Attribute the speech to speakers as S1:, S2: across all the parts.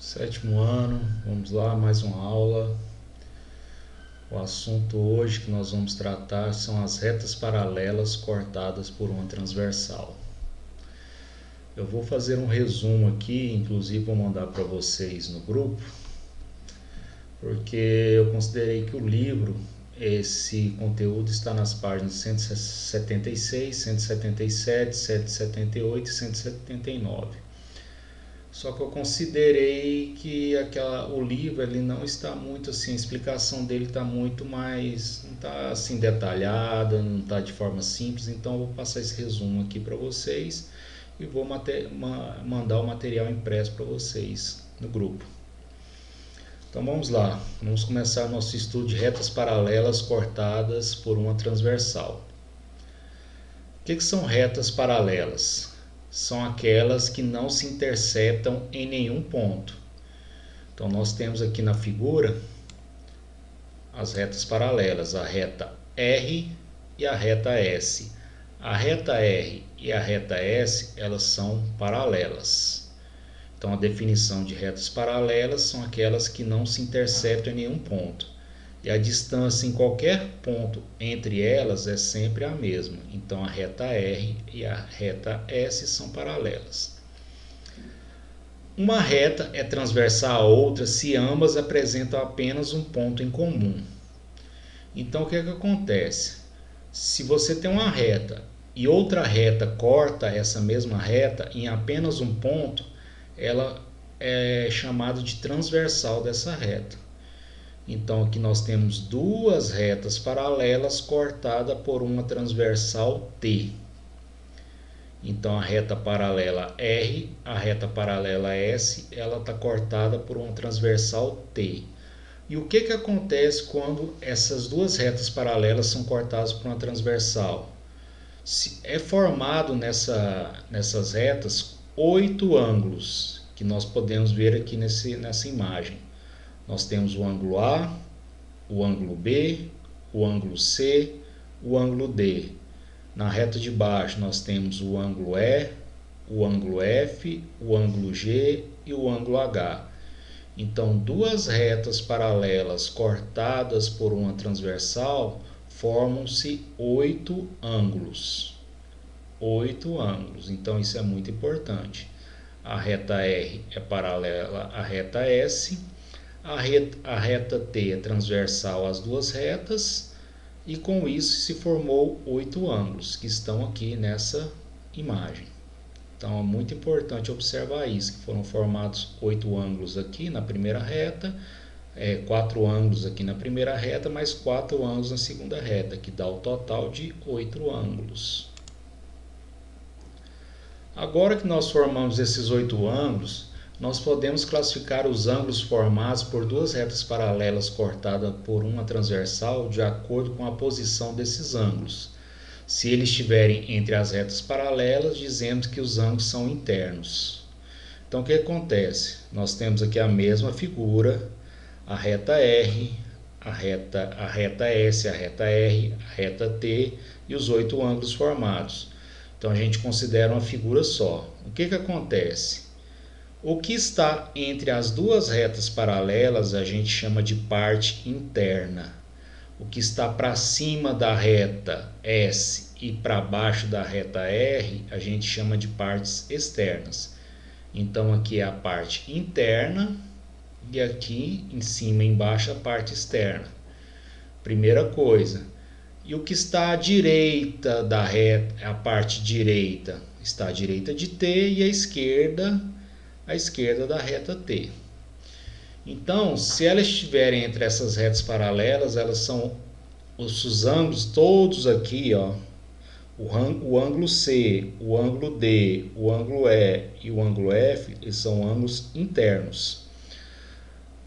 S1: Sétimo ano, vamos lá, mais uma aula. O assunto hoje que nós vamos tratar são as retas paralelas cortadas por uma transversal. Eu vou fazer um resumo aqui, inclusive vou mandar para vocês no grupo, porque eu considerei que o livro, esse conteúdo está nas páginas 176, 177, 178 e 179. Só que eu considerei que o livro ele não está muito assim, a explicação dele está muito mais, não está assim detalhada, não está de forma simples, então eu vou passar esse resumo aqui para vocês e vou mandar o material impresso para vocês no grupo. Então vamos lá, vamos começar nosso estudo de retas paralelas cortadas por uma transversal. O que são retas paralelas? São aquelas que não se interceptam em nenhum ponto. Então nós temos aqui na figura as retas paralelas, a reta R e a reta S. A reta R e a reta S, elas são paralelas. Então a definição de retas paralelas são aquelas que não se interceptam em nenhum ponto. E a distância em qualquer ponto entre elas é sempre a mesma. Então a reta R e a reta S são paralelas. Uma reta é transversal a outra se ambas apresentam apenas um ponto em comum. Então o que acontece? Se você tem uma reta e outra reta corta essa mesma reta em apenas um ponto, ela é chamada de transversal dessa reta. Então aqui nós temos duas retas paralelas cortadas por uma transversal T. Então a reta paralela R, a reta paralela S, ela está cortada por uma transversal T. E o que acontece quando essas duas retas paralelas são cortadas por uma transversal? É formado nessas retas 8 ângulos, que nós podemos ver aqui nessa imagem. Nós temos o ângulo A, o ângulo B, o ângulo C, o ângulo D. Na reta de baixo nós temos o ângulo E, o ângulo F, o ângulo G e o ângulo H. Então, duas retas paralelas cortadas por uma transversal formam-se 8 ângulos. 8 ângulos. Então, isso é muito importante. A reta R é paralela à reta S. A reta T é transversal às duas retas e com isso se formou 8 ângulos que estão aqui nessa imagem. Então é muito importante observar isso, que foram formados 8 ângulos aqui na primeira reta, 4 ângulos aqui na primeira reta, mais 4 ângulos na segunda reta, que dá o total de 8 ângulos. Agora que nós formamos esses 8 ângulos, nós podemos classificar os ângulos formados por duas retas paralelas cortadas por uma transversal de acordo com a posição desses ângulos. Se eles estiverem entre as retas paralelas, dizemos que os ângulos são internos. Então o que acontece? Nós temos aqui a mesma figura, a reta R, a reta S, a reta R, a reta T e os 8 ângulos formados. Então a gente considera uma figura só. O que acontece? O que está entre as duas retas paralelas a gente chama de parte interna. O que está para cima da reta S e para baixo da reta R a gente chama de partes externas. Então aqui é a parte interna e aqui em cima e embaixo a parte externa. Primeira coisa. E o que está à direita da reta, a parte direita, está à direita de T e à esquerda da reta T. Então, se elas estiverem entre essas retas paralelas, elas são os ângulos todos aqui, ó, o ângulo C, o ângulo D, o ângulo E e o ângulo F, eles são ângulos internos.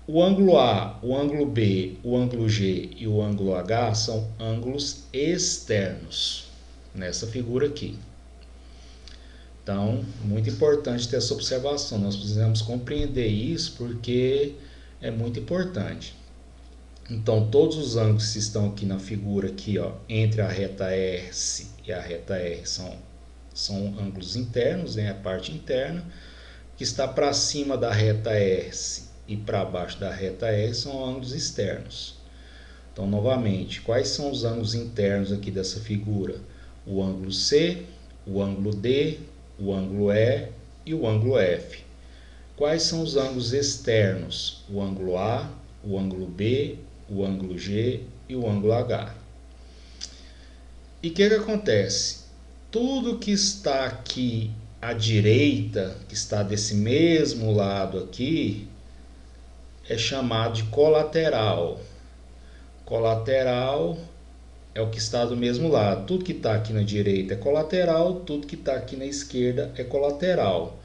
S1: O ângulo A, o ângulo B, o ângulo G e o ângulo H são ângulos externos, nessa figura aqui. Então, muito importante ter essa observação. Nós precisamos compreender isso porque é muito importante. Então, todos os ângulos que estão aqui na figura, aqui, ó, entre a reta S e a reta R são ângulos internos, né, a parte interna, que está para cima da reta S e para baixo da reta R são ângulos externos. Então, novamente, quais são os ângulos internos aqui dessa figura? O ângulo C, o ângulo D, o ângulo E e o ângulo F. Quais são os ângulos externos? O ângulo A, o ângulo B, o ângulo G e o ângulo H. E o que acontece? Tudo que está aqui à direita, que está desse mesmo lado aqui, é chamado de colateral. Colateral é o que está do mesmo lado. Tudo que está aqui na direita é colateral, tudo que está aqui na esquerda é colateral.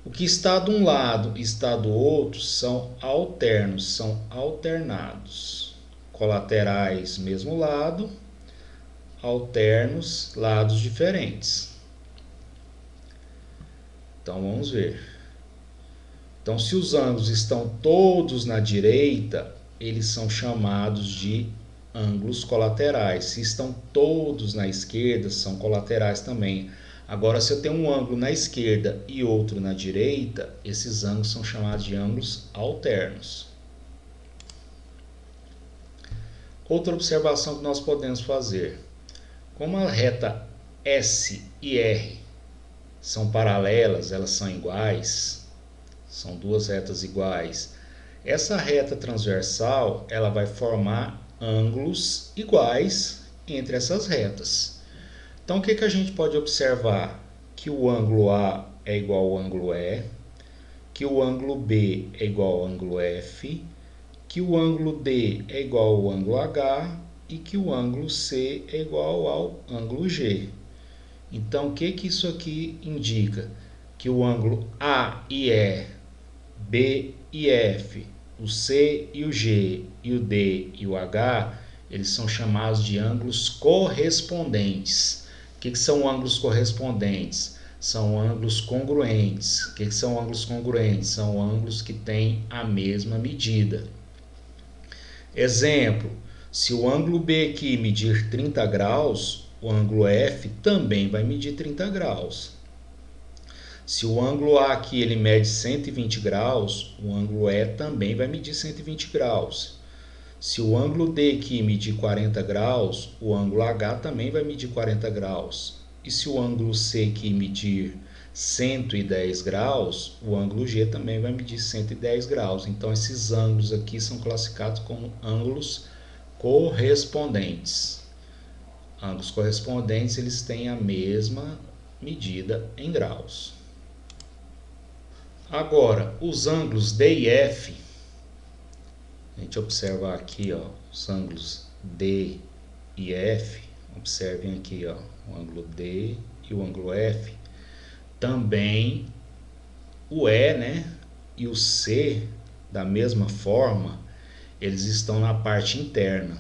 S1: O que está de um lado e está do outro são alternos, são alternados. Colaterais, mesmo lado, alternos, lados diferentes. Então vamos ver. Então, se os ângulos estão todos na direita, eles são chamados de ângulos colaterais. Se estão todos na esquerda, são colaterais também. Agora, se eu tenho um ângulo na esquerda e outro na direita, esses ângulos são chamados de ângulos alternos. Outra observação que nós podemos fazer. Como a reta S e R são paralelas, elas são iguais, são duas retas iguais, essa reta transversal ela vai formar ângulos iguais entre essas retas. Então, o que a gente pode observar? Que o ângulo A é igual ao ângulo E, que o ângulo B é igual ao ângulo F, que o ângulo D é igual ao ângulo H e que o ângulo C é igual ao ângulo G. Então, o que isso aqui indica? Que o ângulo A e E, B e F, o C e o G, e o D e o H, eles são chamados de ângulos correspondentes. O que são ângulos correspondentes? São ângulos congruentes. O que são ângulos congruentes? São ângulos que têm a mesma medida. Exemplo, se o ângulo B aqui medir 30 graus, o ângulo F também vai medir 30 graus. Se o ângulo A aqui ele mede 120 graus, o ângulo E também vai medir 120 graus. Se o ângulo D aqui medir 40 graus, o ângulo H também vai medir 40 graus. E se o ângulo C aqui medir 110 graus, o ângulo G também vai medir 110 graus. Então, esses ângulos aqui são classificados como ângulos correspondentes. Ângulos correspondentes, eles têm a mesma medida em graus. Agora, os ângulos D e F, a gente observar aqui, ó, os ângulos D e F, observem aqui, ó, o ângulo D e o ângulo F, também o E, né, e o C, da mesma forma, eles estão na parte interna.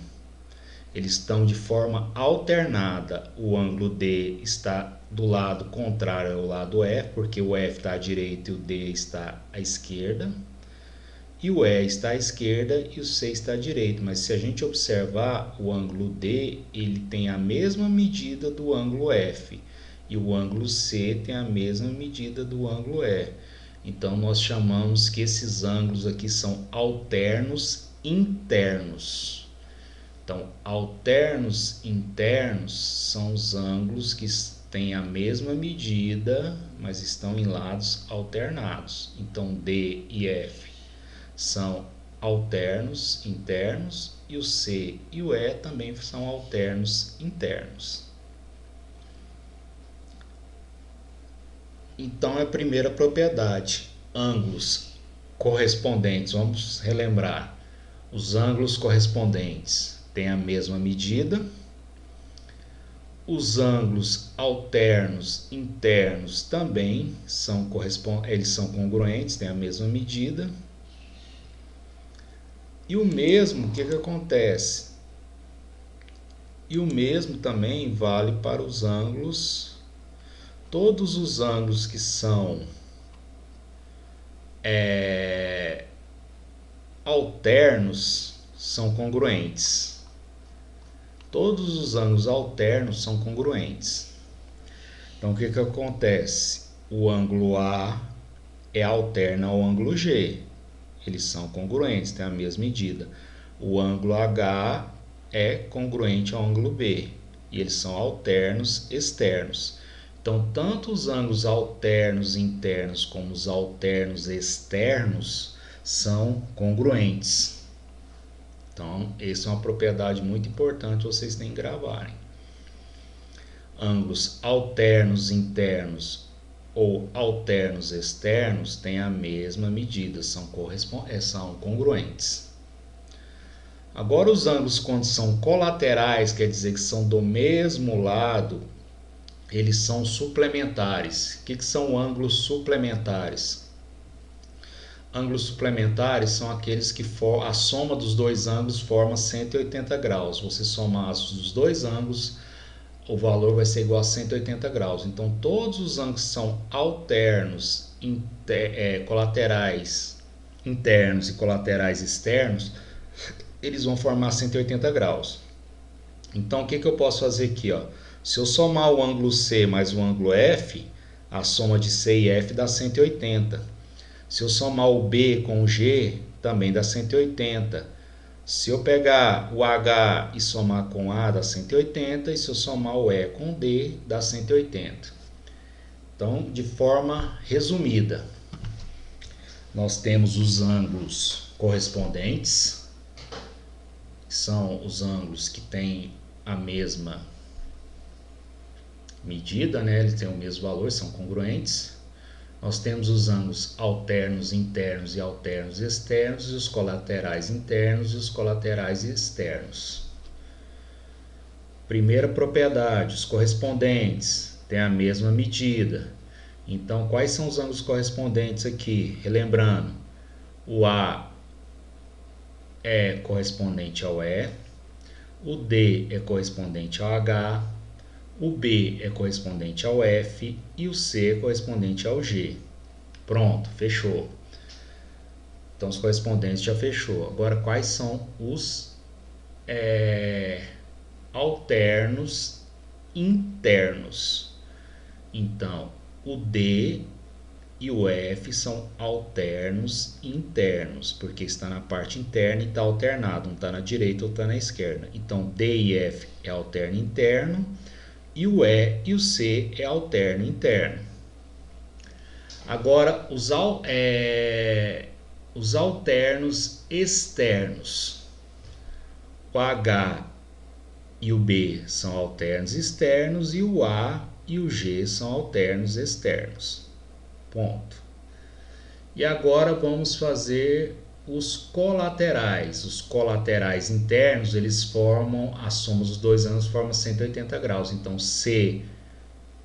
S1: Eles estão de forma alternada. O ângulo D está do lado contrário ao lado F, porque o F está à direita e o D está à esquerda. E o E está à esquerda e o C está à direita. Mas se a gente observar, o ângulo D ele tem a mesma medida do ângulo F. E o ângulo C tem a mesma medida do ângulo E. Então, nós chamamos que esses ângulos aqui são alternos internos. Então, alternos internos são os ângulos que têm a mesma medida, mas estão em lados alternados. Então, D e F são alternos internos e o C e o E também são alternos internos. Então, a primeira propriedade, ângulos correspondentes. Vamos relembrar. Os ângulos correspondentes têm a mesma medida. Os ângulos alternos internos também eles são congruentes, têm a mesma medida. E o mesmo, o que acontece? E o mesmo também vale para os ângulos. Todos os ângulos que são alternos são congruentes. Todos os ângulos alternos são congruentes. Então, o que acontece? O ângulo A é alterna ao ângulo G. Eles são congruentes, têm a mesma medida. O ângulo H é congruente ao ângulo B. E eles são alternos externos. Então, tanto os ângulos alternos internos como os alternos externos são congruentes. Então, essa é uma propriedade muito importante vocês têm que gravarem. Ângulos alternos internos ou alternos externos têm a mesma medida, são congruentes. Agora, os ângulos quando são colaterais, quer dizer que são do mesmo lado, eles são suplementares. O que são ângulos suplementares? Ângulos suplementares são aqueles que a soma dos dois ângulos forma 180 graus. Você somar os dois ângulos, o valor vai ser igual a 180 graus. Então, todos os ângulos que são alternos, colaterais internos e colaterais externos, eles vão formar 180 graus. Então, o que eu posso fazer aqui? Se eu somar o ângulo C mais o ângulo F, a soma de C e F dá 180. Se eu somar o B com o G, também dá 180. Se eu pegar o H e somar com A, dá 180. E se eu somar o E com D, dá 180. Então, de forma resumida, nós temos os ângulos correspondentes, que são os ângulos que têm a mesma medida, né? Eles têm o mesmo valor, são congruentes. Nós temos os ângulos alternos internos e alternos externos, e os colaterais internos e os colaterais externos. Primeira propriedade, os correspondentes têm a mesma medida. Então, quais são os ângulos correspondentes aqui? Relembrando, o A é correspondente ao E, o D é correspondente ao H, o B é correspondente ao F e o C é correspondente ao G. Pronto, fechou. Então, os correspondentes já fechou. Agora, quais são os alternos internos? Então, o D e o F são alternos internos, porque está na parte interna e está alternado, não está na direita ou está na esquerda. Então, D e F é alterno interno, e o E e o C é alterno interno. Agora, os alternos externos. O H e o B são alternos externos e o A e o G são alternos externos. Ponto. E agora vamos fazer os colaterais. Os colaterais internos, eles formam, a soma dos dois ângulos forma 180 graus. Então, C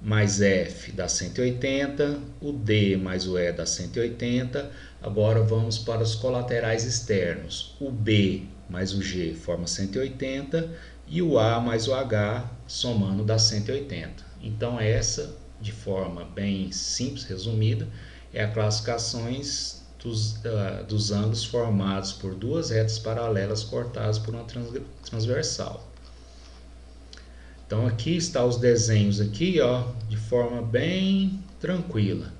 S1: mais F dá 180, o D mais o E dá 180. Agora vamos para os colaterais externos. O B mais o G forma 180 e o A mais o H somando dá 180. Então, essa, de forma bem simples, resumida, é a classificações dos ângulos formados por duas retas paralelas cortadas por uma transversal. Então, aqui está os desenhos aqui, de forma bem tranquila.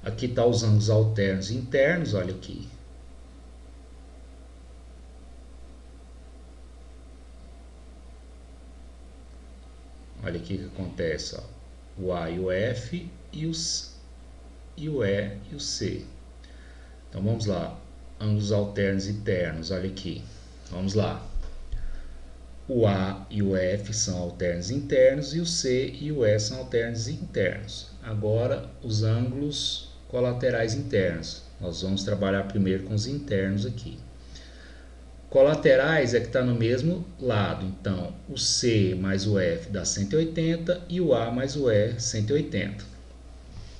S1: Aqui está os ângulos alternos internos, olha aqui. Olha aqui o que acontece, o A e o F e o E e o C. Então vamos lá, ângulos alternos internos, olha aqui. Vamos lá. O A e o F são alternos internos e o C e o E são alternos internos. Agora, os ângulos colaterais internos. Nós vamos trabalhar primeiro com os internos aqui. Colaterais é que está no mesmo lado. Então, o C mais o F dá 180 e o A mais o E 180.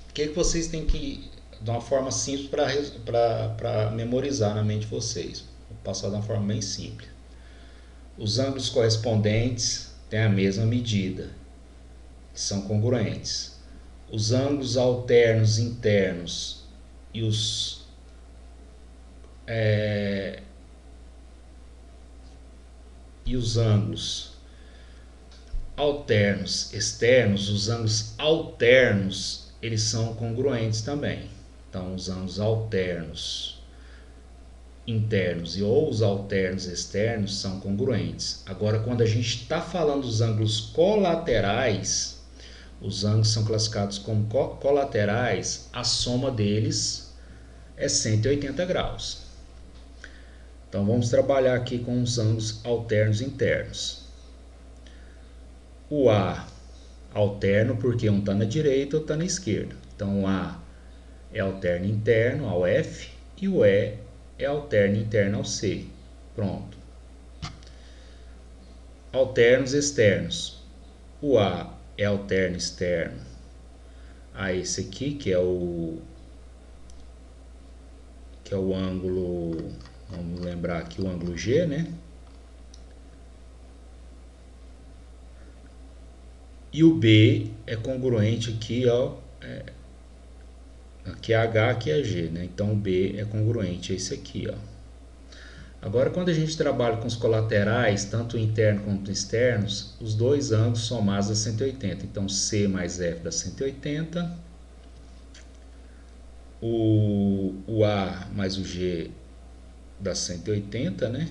S1: O que vocês têm que, de uma forma simples, para memorizar na mente de vocês? Vou passar de uma forma bem simples. Os ângulos correspondentes têm a mesma medida, são congruentes. Os ângulos alternos internos e os ângulos alternos externos, os ângulos alternos, eles são congruentes também. Então, os ângulos alternos internos e ou os alternos externos são congruentes. Agora, quando a gente está falando dos ângulos colaterais, os ângulos são classificados como colaterais, a soma deles é 180 graus. Então, vamos trabalhar aqui com os ângulos alternos internos. O A alterno porque um está na direita ou está na esquerda. Então, o A é alterno interno ao F e o E é alterno interno ao C. Pronto. Alternos externos. O A é alterno externo a esse aqui, que é o ângulo, vamos lembrar aqui o ângulo G, né? E o B é congruente aqui, ó, aqui é H, aqui é G, né? Então o B é congruente a esse aqui, ó. Agora, quando a gente trabalha com os colaterais, tanto interno quanto externos, os dois ângulos somados dá 180. Então, C mais F dá 180. O A mais o G dá 180, né?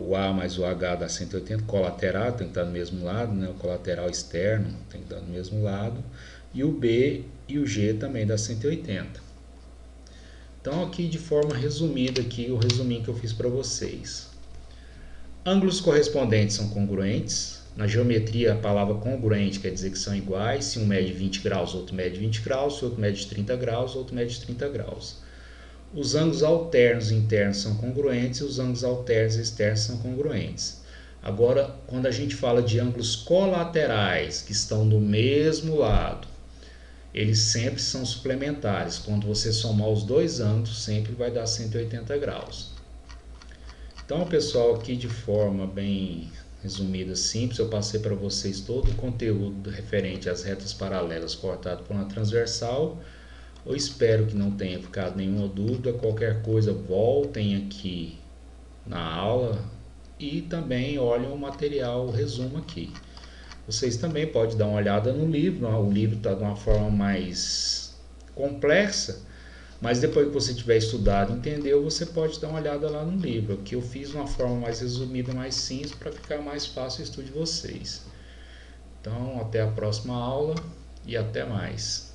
S1: O A mais o H dá 180. Colateral tem que estar do mesmo lado, né? O colateral externo tem que estar do mesmo lado. E o B e o G também dá 180. Então, aqui de forma resumida, aqui, o resuminho que eu fiz para vocês. Ângulos correspondentes são congruentes. Na geometria, a palavra congruente quer dizer que são iguais. Se um mede 20 graus, outro mede 20 graus. Se outro mede 30 graus, outro mede 30 graus. Os ângulos alternos internos são congruentes e os ângulos alternos externos são congruentes. Agora, quando a gente fala de ângulos colaterais, que estão do mesmo lado, eles sempre são suplementares. Quando você somar os dois ângulos, sempre vai dar 180 graus. Então, pessoal, aqui de forma bem resumida, simples, eu passei para vocês todo o conteúdo referente às retas paralelas cortado por uma transversal. Eu espero que não tenha ficado nenhuma dúvida. Qualquer coisa, voltem aqui na aula e também olhem o material, o resumo aqui. Vocês também podem dar uma olhada no livro. O livro está de uma forma mais complexa, mas depois que você tiver estudado e entendeu, você pode dar uma olhada lá no livro. Aqui eu fiz de uma forma mais resumida, mais simples, para ficar mais fácil o estudo de vocês. Então, até a próxima aula e até mais.